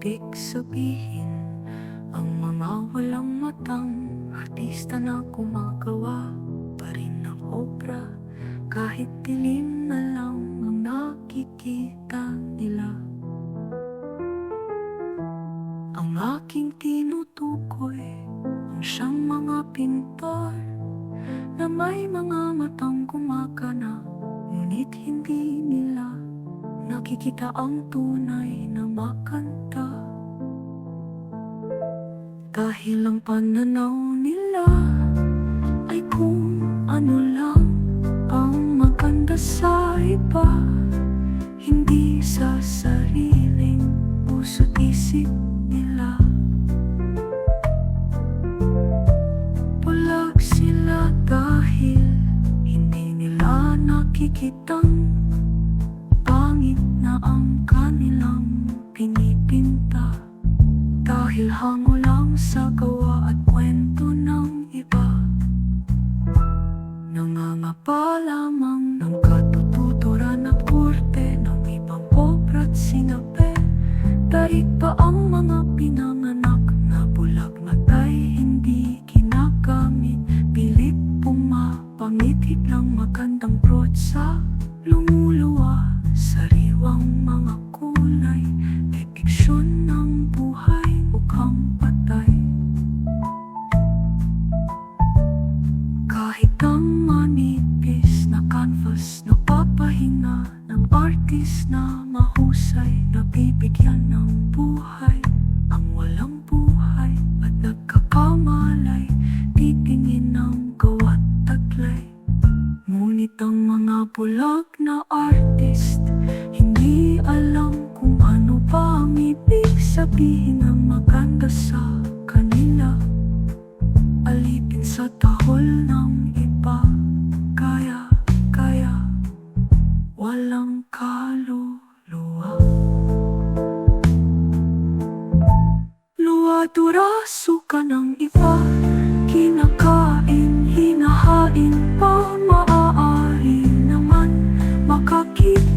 ibig sabihin ang mga walang matang artista na gumagawa pa rin ng obra kahit dilim na lang ang nakikita nila. Ang aking tinutukoy ang siyang mga pintor na may mga matang gumagana, ngunit hindi nila nakikita ang tunay na makanta. Dahil ang pananaw nila ay kung ano lang ang maganda sa iba, hindi sa sariling puso't isip nila. Bulag sila dahil hindi nila nakikitang pangit na ang kanilang pinipinta. Dahil hango lang sa gawa at kwento ng iba, nangangapa lamang ng katututuran at kurte ng ibang obra at sinabi. Daig pa ang mga pinanganak na bulag matay hindi ginagamit, pilit pumapangitid ng magandang protsa, lumuluwa sariwang mga kulay, depiksyon ng buhay mukhang patay. Kahit ang manipis na canvas na papahinga ng artist na mahusay, nabibigyan ng buhay ang walang buhay at nagkakamalay, titingin ng gawa't taglay. Ngunit ang mga bulag na artist hindi alam kung ano pa ang ibig sabihin ng maganda sa kanila. Alipin sa tahol ng iba, kaya walang kaluluwa. Luwa-duraso ka ng iba, kinakain, hinahain pa, maaari naman makakita